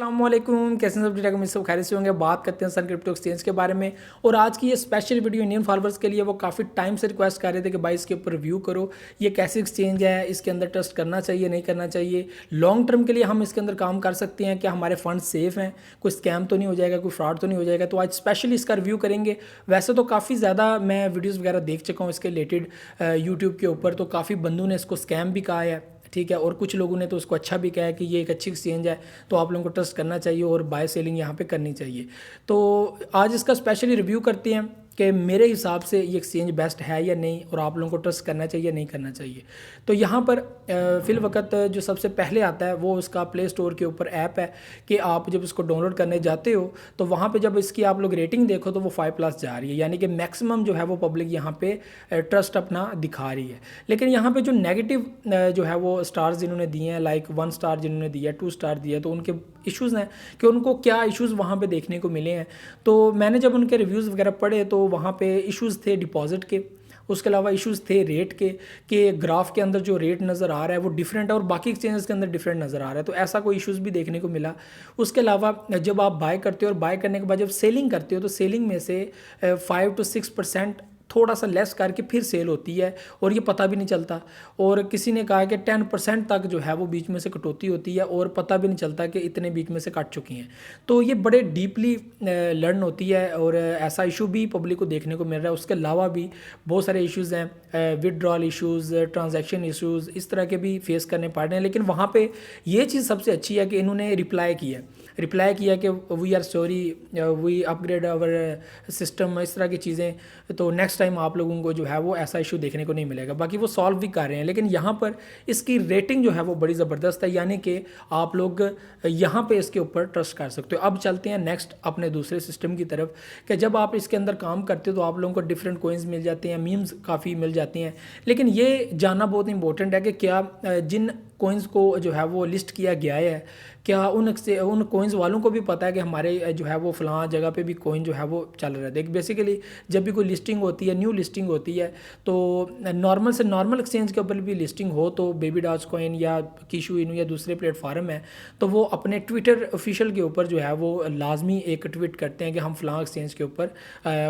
अस्सलामुअलैकुम, कैसे हैं सब? ठीक ठाक, सब खैरियत से होंगे। बात करते हैं सन क्रिप्टो एक्सचेंज के बारे में। और आज की ये स्पेशल वीडियो इंडियन फॉलोअर्स के लिए, वो काफ़ी टाइम से रिक्वेस्ट कर रहे थे कि भाई इसके ऊपर रिव्यू करो, ये कैसी एक्सचेंज है, इसके अंदर ट्रस्ट करना चाहिए नहीं करना चाहिए, लॉन्ग टर्म के लिए हम इसके अंदर काम कर सकते हैं क्या, हमारे फंड सेफ हैं, कोई स्कैम तो नहीं हो जाएगा, कोई फ्रॉड तो नहीं हो जाएगा। तो आज स्पेशली इसका रिव्यू करेंगे। वैसे तो काफ़ी ज़्यादा मैं वीडियोज़ वगैरह देख चुका हूँ इसके रिलेटेड यूट्यूब के ऊपर, तो काफ़ी बंदों ने इसको स्कैम भी कहा है, ठीक है, और कुछ लोगों ने तो उसको अच्छा भी कहा है कि ये एक अच्छी एक्सचेंज है, तो आप लोगों को ट्रस्ट करना चाहिए और बाय सेलिंग यहाँ पे करनी चाहिए। तो आज इसका स्पेशली रिव्यू करते हैं कि मेरे हिसाब से ये एक्सचेंज बेस्ट है या नहीं, और आप लोगों को ट्रस्ट करना चाहिए या नहीं करना चाहिए। तो यहाँ पर फिल वक्त जो सबसे पहले आता है वो उसका प्ले स्टोर के ऊपर ऐप है कि आप जब इसको डाउनलोड करने जाते हो तो वहाँ पे जब इसकी आप लोग रेटिंग देखो तो वो 5+ जा रही है, यानी कि मैक्सिमम जो है वो पब्लिक यहाँ पे ट्रस्ट अपना दिखा रही है। लेकिन यहाँ पे जो नेगेटिव जो है वो स्टार्स जिन्होंने दिए हैं, लाइक 1 स्टार जिन्होंने दिया, 2 स्टार दिया, तो उनके इश्यूज़ हैं कि उनको क्या इश्यूज़ वहाँ पे देखने को मिले हैं। तो मैंने जब उनके रिव्यूज़ वगैरह पढ़े तो वहाँ पे इश्यूज़ थे डिपॉजिट के, उसके अलावा इश्यूज़ थे रेट के कि ग्राफ के अंदर जो रेट नज़र आ रहा है वो डिफरेंट है और बाकी एक्सचेंजेस के अंदर डिफरेंट नज़र आ रहा है, तो ऐसा कोई इश्यूज़ भी देखने को मिला। उसके अलावा जब आप बाय करते हो और बाय करने के बाद जब सेलिंग करते हो तो सेलिंग में से 5 to 6% थोड़ा सा लेस करके फिर सेल होती है और ये पता भी नहीं चलता। और किसी ने कहा कि 10% तक जो है वो बीच में से कटौती होती है और पता भी नहीं चलता कि इतने बीच में से कट चुकी हैं। तो ये बड़े डीपली लर्न होती है और ऐसा इशू भी पब्लिक को देखने को मिल रहा है। उसके अलावा भी बहुत सारे इश्यूज़ हैं, विदड्रॉल इश्यूज़, ट्रांजैक्शन इश्यूज़, इस तरह के भी फेस करने पड़ रहे हैं। लेकिन वहाँ पर ये चीज़ सबसे अच्छी है कि इन्होंने रिप्लाई किया कि we are sorry, we upgrade our system, इस तरह की चीज़ें, तो नेक्स्ट टाइम आप लोगों को जो है वो ऐसा इशू देखने को नहीं मिलेगा। बाकी वो सॉल्व भी कर रहे हैं, लेकिन यहाँ पर इसकी रेटिंग जो है वो बड़ी ज़बरदस्त है, यानी कि आप लोग यहाँ पे इसके ऊपर ट्रस्ट कर सकते हो। अब चलते हैं नेक्स्ट अपने दूसरे सिस्टम की तरफ कि जब आप इसके अंदर काम करते हो तो आप लोगों को डिफरेंट कोइंस मिल जाते हैं, मीम्स काफ़ी मिल जाती हैं। लेकिन ये जानना बहुत इंपॉर्टेंट है कि क्या जिन कोइंस को जो है वो लिस्ट किया गया है, क्या उन कोइंस वालों को भी पता है कि हमारे जो है वो फ़लाँ जगह पे भी कोइन जो है वो चल रहा है। देख, बेसिकली जब भी कोई लिस्टिंग होती है, न्यू लिस्टिंग होती है, तो नॉर्मल से नॉर्मल एक्सचेंज के ऊपर भी लिस्टिंग हो तो बेबी डॉज कॉइन या किशू इनू या दूसरे प्लेटफॉर्म है, तो वो अपने ट्विटर ऑफिशियल के ऊपर जो है वो लाजमी एक ट्वीट करते हैं कि हम फ़लाँ एक्सचेंज के ऊपर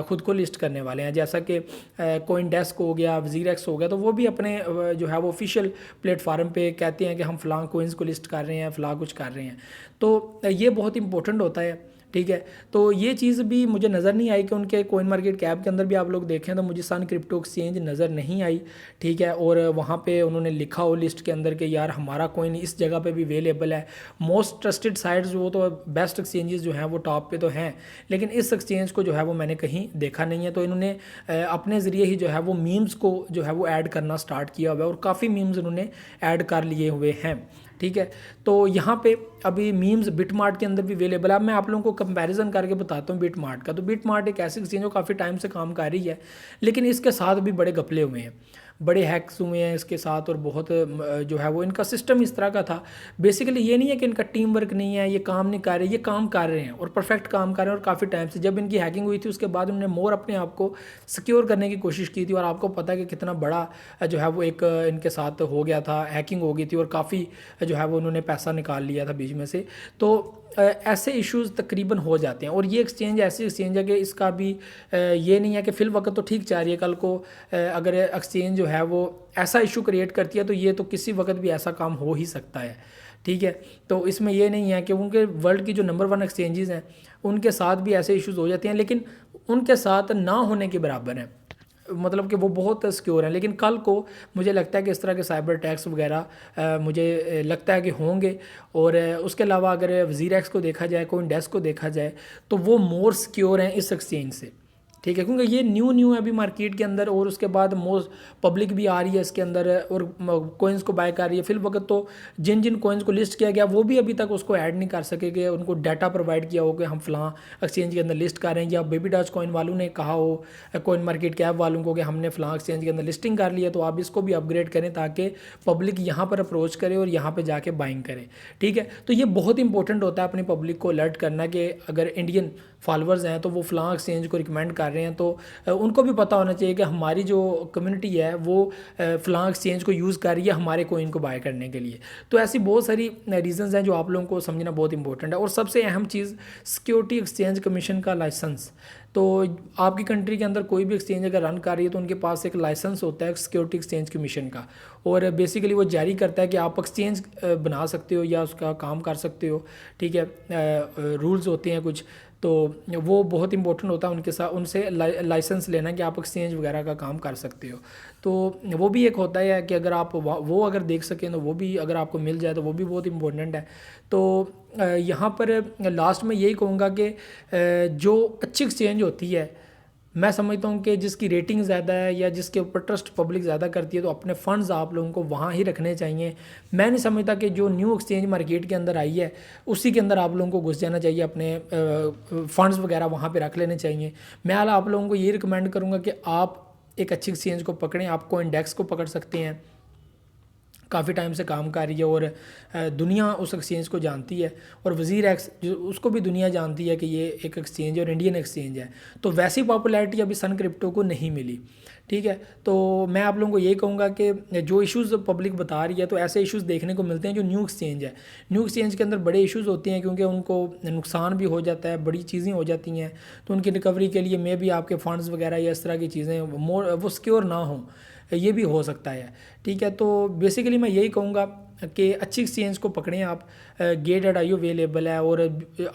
ख़ुद को लिस्ट करने वाले हैं। जैसा कि कोइन डेस्क हो गया, वज़ीरएक्स हो गया, तो वो भी अपने जो है वो ऑफिशियल प्लेटफॉर्म पे कहते हैं कि हम फ़लाँ कोइंस को लिस्ट कर रहे हैं, फ़लाँ कुछ कर रहे हैं। तो ये बहुत इंपॉर्टेंट होता है, ठीक है। तो ये चीज़ भी मुझे नज़र नहीं आई कि उनके कोइन मार्केट कैप के अंदर भी आप लोग देखें तो मुझे सन क्रिप्टो एक्सचेंज नज़र नहीं आई, ठीक है। और वहाँ पे उन्होंने लिखा हो लिस्ट के अंदर कि यार हमारा कोइन इस जगह पे भी अवेलेबल है। मोस्ट ट्रस्टेड साइट्स वो तो बेस्ट एक्सचेंजेस जो हैं वो टॉप पे तो हैं, लेकिन इस एक्सचेंज को जो है वो मैंने कहीं देखा नहीं है। तो इन्होंने अपने ज़रिए ही जो है वो मीम्स को जो है वो ऐड करना स्टार्ट किया हुआ है और काफ़ी मीम्स उन्होंने ऐड कर लिए हुए हैं, ठीक है। तो यहाँ पे अभी मीम्स बिटमार्ट के अंदर भी अवेलेबल है। अब मैं आप लोगों को कंपैरिजन करके बताता हूँ बिटमार्ट का। तो बिटमार्ट एक ऐसी एक्सचेंज जो काफ़ी टाइम से काम कर रही है, लेकिन इसके साथ भी बड़े घपले हुए हैं, बड़े हैक्स हुए हैं इसके साथ, और बहुत जो है वो इनका सिस्टम इस तरह का था। बेसिकली ये नहीं है कि इनका टीम वर्क नहीं है, ये काम नहीं कर रहे, ये काम कर रहे हैं और परफेक्ट काम कर रहे हैं। और काफ़ी टाइम से जब इनकी हैकिंग हुई थी उसके बाद उन्होंने मोर अपने आप को सिक्योर करने की कोशिश की थी, और आपको पता है कि कितना बड़ा जो है वो एक इनके साथ हो गया था, हैकिंग हो गई थी और काफ़ी जो है वो उन्होंने पैसा निकाल लिया था बीच में से। तो ऐसे इश्यूज़ तकरीबन हो जाते हैं। और ये एक्सचेंज ऐसी एक्सचेंज है कि इसका भी ये नहीं है कि फ़िल वक्त तो ठीक चल रही है, कल को अगर एक्सचेंज जो है वो ऐसा इशू क्रिएट करती है तो ये तो किसी वक्त भी ऐसा काम हो ही सकता है, ठीक है। तो इसमें ये नहीं है कि उनके वर्ल्ड की जो नंबर 1 एक्सचेंजेस हैं उनके साथ भी ऐसे इश्यूज़ हो जाते हैं, लेकिन उनके साथ ना होने के बराबर हैं, मतलब कि वो बहुत सिक्योर हैं। लेकिन कल को मुझे लगता है कि इस तरह के साइबर अटैक्स वगैरह मुझे लगता है कि होंगे। और उसके अलावा अगर वज़ीरएक्स को देखा जाए, कोइन डेस्क को देखा जाए, तो वो मोर सिक्योर हैं इस एक्सचेंज से, ठीक है, क्योंकि ये न्यू है अभी मार्केट के अंदर। और उसके बाद मोस्ट पब्लिक भी आ रही है इसके अंदर और कोइंस को बाय कर रही है। फिल वक्त तो जिन कोइंस को लिस्ट किया गया वो भी अभी तक उसको ऐड नहीं कर सके कि उनको डाटा प्रोवाइड किया हो कि हम फ़लाँ एक्सचेंज के अंदर लिस्ट कर रहे हैं, या बेबी डॉज कॉइन वालों ने कहा हो कोइन मार्केट कैप वालों को कि हमने फ़लाँ एक्सचेंज के अंदर लिस्टिंग कर ली है, तो आप इसको भी अपग्रेड करें ताकि पब्लिक यहाँ पर अप्रोच करे और यहाँ पर जाके बाइंग करे, ठीक है। तो ये बहुत इंपॉर्टेंट होता है अपनी पब्लिक को अलर्ट करना कि अगर इंडियन फॉलोअर्स हैं तो वो फ़लाँ एक्सचेंज को रिकमेंड कर रहे हैं तो उनको भी पता होना चाहिए कि हमारी जो कम्युनिटी है वो फ़लाँ एक्सचेंज को यूज़ कर रही है हमारे कोइन को बाय करने के लिए। तो ऐसी बहुत सारी रीज़न्स हैं जो आप लोगों को समझना बहुत इंपॉर्टेंट है। और सबसे अहम चीज़ सिक्योरिटी एक्सचेंज कमीशन का लाइसेंस। तो आपकी कंट्री के अंदर कोई भी एक्सचेंज अगर रन कर रही है तो उनके पास एक लाइसेंस होता है सिक्योरिटी एक्सचेंज कमीशन का, और बेसिकली वो जारी करता है कि आप एक्सचेंज बना सकते हो या उसका काम कर सकते हो, ठीक है। रूल्स होते हैं कुछ, तो वो बहुत इंपॉर्टेंट होता है उनके साथ, उनसे लाइसेंस लेना कि आप एक्सचेंज वगैरह का काम कर सकते हो। तो वो भी एक होता है कि अगर आप वो अगर देख सकें तो वो भी अगर आपको मिल जाए तो वो भी बहुत इंपॉर्टेंट है। तो यहाँ पर लास्ट में यही कहूँगा कि जो अच्छी एक्सचेंज होती है, मैं समझता हूँ कि जिसकी रेटिंग ज़्यादा है या जिसके ऊपर ट्रस्ट पब्लिक ज़्यादा करती है तो अपने फ़ंड्स आप लोगों को वहाँ ही रखने चाहिए। मैं नहीं समझता कि जो न्यू एक्सचेंज मार्केट के अंदर आई है उसी के अंदर आप लोगों को घुस जाना चाहिए, अपने फ़ंड्स वगैरह वहाँ पे रख लेने चाहिए। मैं आप लोगों को ये रिकमेंड करूँगा कि आप एक अच्छी एक्सचेंज को पकड़ें। आप कोइनडेक्स को पकड़ सकते हैं, काफ़ी टाइम से काम कर रही है और दुनिया उस एक्सचेंज को जानती है, और वज़ीर एक्स जो उसको भी दुनिया जानती है कि ये एक एक्सचेंज और इंडियन एक्सचेंज है। तो वैसी पॉपुलैरिटी अभी सन क्रिप्टो को नहीं मिली, ठीक है। तो मैं आप लोगों को यही कहूँगा कि जो इश्यूज़ पब्लिक बता रही है तो ऐसे इश्यूज़ देखने को मिलते हैं जो न्यू एक्सचेंज है। न्यू एक्सचेंज के अंदर बड़े इश्यूज़ होते हैं क्योंकि उनको नुकसान भी हो जाता है, बड़ी चीज़ें हो जाती हैं, तो उनकी रिकवरी के लिए मे भी आपके फ़ंड्स वगैरह या इस तरह की चीज़ें वो सिक्योर ना हों, ये भी हो सकता है, ठीक है। तो बेसिकली मैं यही कहूँगा कि अच्छी एक्सचेंज को पकड़ें आप। गेट.io अवेलेबल है, और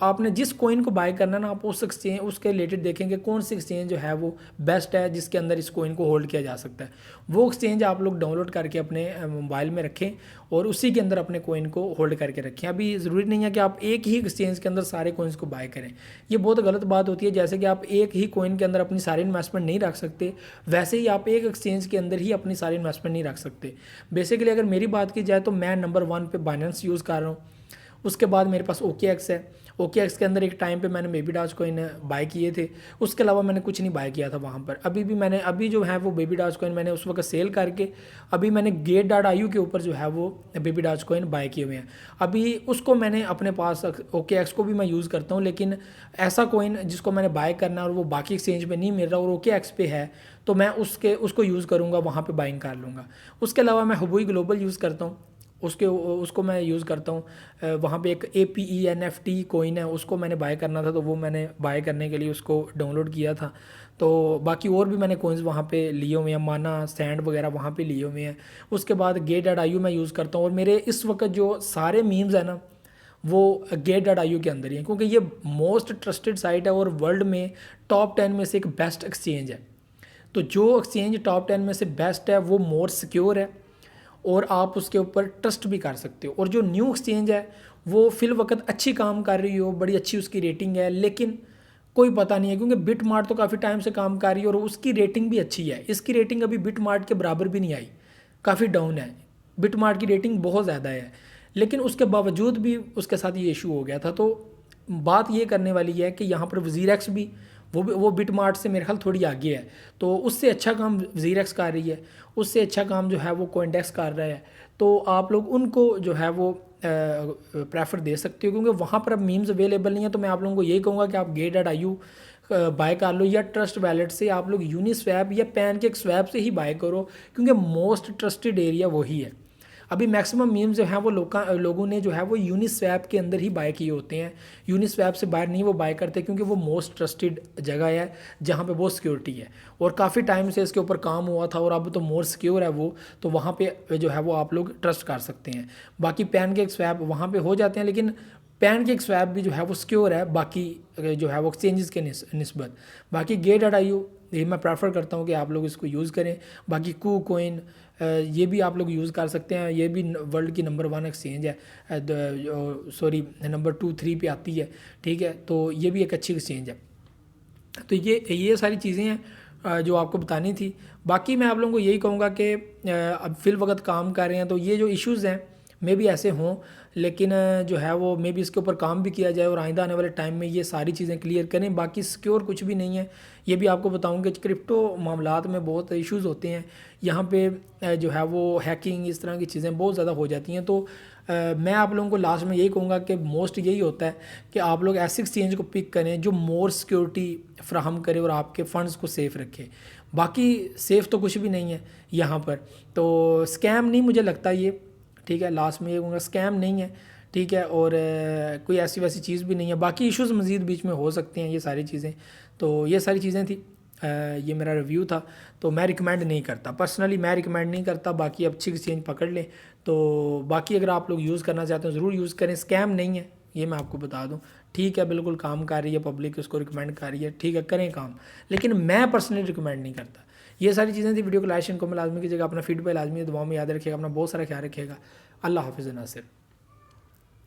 आपने जिस कोइन को बाय करना ना आप उस एक्सचेंज उसके रिलेटेड देखेंगे कौन सी एक्सचेंज जो है वो बेस्ट है जिसके अंदर इस कोइन को होल्ड किया जा सकता है। वो एक्सचेंज आप लोग डाउनलोड करके अपने मोबाइल में रखें और उसी के अंदर अपने कोइन को होल्ड करके रखें। अभी ज़रूरी नहीं है कि आप एक ही एक्सचेंज के अंदर सारे कोइंस को बाय करें, ये बहुत गलत बात होती है। जैसे कि आप एक ही कोइन के अंदर अपनी सारी इन्वेस्टमेंट नहीं रख सकते, वैसे ही आप एक एक्सचेंज के अंदर ही अपनी सारी इन्वेस्टमेंट नहीं रख सकते। बेसिकली अगर मेरी बात की जाए तो मैं नंबर 1 पे बाइनेंस यूज़ कर रहा हूँ, उसके बाद मेरे पास OKX है। OKX के अंदर एक टाइम पे मैंने बेबी डॉज कॉइन बाय किए थे, उसके अलावा मैंने कुछ नहीं बाय किया था वहाँ पर। अभी जो है वो बेबी डॉज कॉइन मैंने उस वक्त सेल करके अभी मैंने गेट.io के ऊपर जो है वो बेबी डॉज कॉइन बाय किए हुए हैं। अभी उसको मैंने अपने पास OKX को भी मैं यूज़ करता हूँ, लेकिन ऐसा कॉइन जिसको मैंने बाय करना और वो बाकी एक्सचेंज पे नहीं मिल रहा और OKX पे है तो मैं उसको यूज़ करूँगा, वहाँ पर बाइंग कर लूँगा। उसके अलावा मैं हुबुई ग्लोबल यूज़ करता हूँ, उसको मैं यूज़ करता हूँ। वहाँ पे एक APE NFT कोइन है, उसको मैंने बाय करना था तो वो मैंने बाय करने के लिए उसको डाउनलोड किया था। तो बाकी और भी मैंने कोइंस वहाँ पे लिए हुए हैं, माना सैंड वगैरह वहाँ पे लिए हुए हैं। उसके बाद गेट.io मैं यूज़ करता हूँ, और मेरे इस वक्त जो सारे मीम्स हैं ना वो गेट.io के अंदर ही हैं, क्योंकि ये मोस्ट ट्रस्टेड साइट है और वर्ल्ड में टॉप 10 में से एक बेस्ट एक्सचेंज है। तो जो एक्सचेंज टॉप 10 में से बेस्ट है वो मोर सिक्योर है और आप उसके ऊपर ट्रस्ट भी कर सकते हो। और जो न्यू एक्सचेंज है वो फिल वक्त अच्छी काम कर रही हो, बड़ी अच्छी उसकी रेटिंग है, लेकिन कोई पता नहीं है क्योंकि बिटमार्ट तो काफ़ी टाइम से काम कर रही है और उसकी रेटिंग भी अच्छी है। इसकी रेटिंग अभी बिटमार्ट के बराबर भी नहीं आई, काफ़ी डाउन है। बिटमार्ट की रेटिंग बहुत ज़्यादा है, लेकिन उसके बावजूद भी उसके साथ ये इशू हो गया था। तो बात ये करने वाली है कि यहाँ पर वज़ीर एक्स भी वो बिटमार्ट से मेरे ख्याल थोड़ी आगे है, तो उससे अच्छा काम वज़ीर एक्स कर रही है, उससे अच्छा काम जो है वो कोइनडेक्स कर रहा है। तो आप लोग उनको जो है वो प्रेफर दे सकते हो, क्योंकि वहाँ पर अब मीम्स अवेलेबल नहीं है। तो मैं आप लोगों को यही कहूँगा कि आप गेट.io बाय कर लो, या ट्रस्ट वैलेट से आप लोग यूनिस्वैप या पैनकेक स्वैप से ही बाय करो, क्योंकि मोस्ट ट्रस्टेड एरिया वही है। अभी मैक्सिमम मीम्स जो हैं वो लोगों ने जो है वो यूनिस्वैप के अंदर ही बाय किए होते हैं, यूनिस्वैप से बाहर नहीं वो बाय करते, क्योंकि वो मोस्ट ट्रस्टेड जगह है जहाँ पे बहुत सिक्योरिटी है और काफ़ी टाइम से इसके ऊपर काम हुआ था और अब तो मोर सिक्योर है वो, तो वहाँ पे जो है वो आप लोग ट्रस्ट कर सकते हैं। बाकी पैनकेक स्वैप वहाँ पे हो जाते हैं, लेकिन पैनकेक स्वैप भी जो है वो सिक्योर है बाकी जो है वो एक्सचेंजेस के निस्बत। बाकी गेट.io ये मैं प्रेफर करता हूँ कि आप लोग इसको यूज़ करें। बाकी कू कोइन ये भी आप लोग यूज़ कर सकते हैं, ये भी वर्ल्ड की नंबर 1 एक्सचेंज है, सॉरी नंबर 2 3 पे आती है, ठीक है। तो ये भी एक अच्छी एक्सचेंज है। तो ये सारी चीज़ें हैं जो आपको बतानी थी। बाकी मैं आप लोगों को यही कहूँगा कि अब फिल वक्त काम कर रहे हैं तो ये जो इश्यूज़ हैं मे भी ऐसे हों, लेकिन जो है वो मे भी इसके ऊपर काम भी किया जाए और आइंदा आने वाले टाइम में ये सारी चीज़ें क्लियर करें। बाकी सिक्योर कुछ भी नहीं है, ये भी आपको बताऊंगे। क्रिप्टो मामलात में बहुत इश्यूज़ होते हैं, यहाँ पे जो है वो हैकिंग इस तरह की चीज़ें बहुत ज़्यादा हो जाती हैं। तो मैं आप लोगों को लास्ट में यही कहूँगा कि मोस्ट यही होता है कि आप लोग ऐसे एक्सचेंज को पिक करें जो मोर सिक्योरिटी फ्राहम करे और आपके फंड्स को सेफ़ रखे। बाकी सेफ़ तो कुछ भी नहीं है यहाँ पर, तो स्कैम नहीं मुझे लगता ये, ठीक है। लास्ट में ये कहूँगा स्कैम नहीं है, ठीक है। और कोई ऐसी वैसी चीज़ भी नहीं है। बाकी इश्यूज़ मज़ीद बीच में हो सकते हैं, ये सारी चीज़ें। तो ये सारी चीज़ें थी, ये मेरा रिव्यू था। तो मैं रिकमेंड नहीं करता, पर्सनली मैं रिकमेंड नहीं करता। बाकी अच्छी एक्सचेंज पकड़ लें। तो बाकी अगर आप लोग यूज़ करना चाहते हो ज़रूर यूज़ करें, स्कैम नहीं है ये मैं आपको बता दूं, ठीक है। बिल्कुल काम कर रही है, पब्लिक उसको रिकमेंड कर रही है, ठीक है, करें काम, लेकिन मैं पर्सनली रिकमेंड नहीं करता। ये सारी चीज़ें थी। वीडियो को लाइक को मैं लाजमी कीजिएगा, अपना फीडबैक लाजमी दुआ में याद रखिएगा, अपना बहुत सारा ख्याल रखिएगा। अल्लाह हाफिज़ नासिर।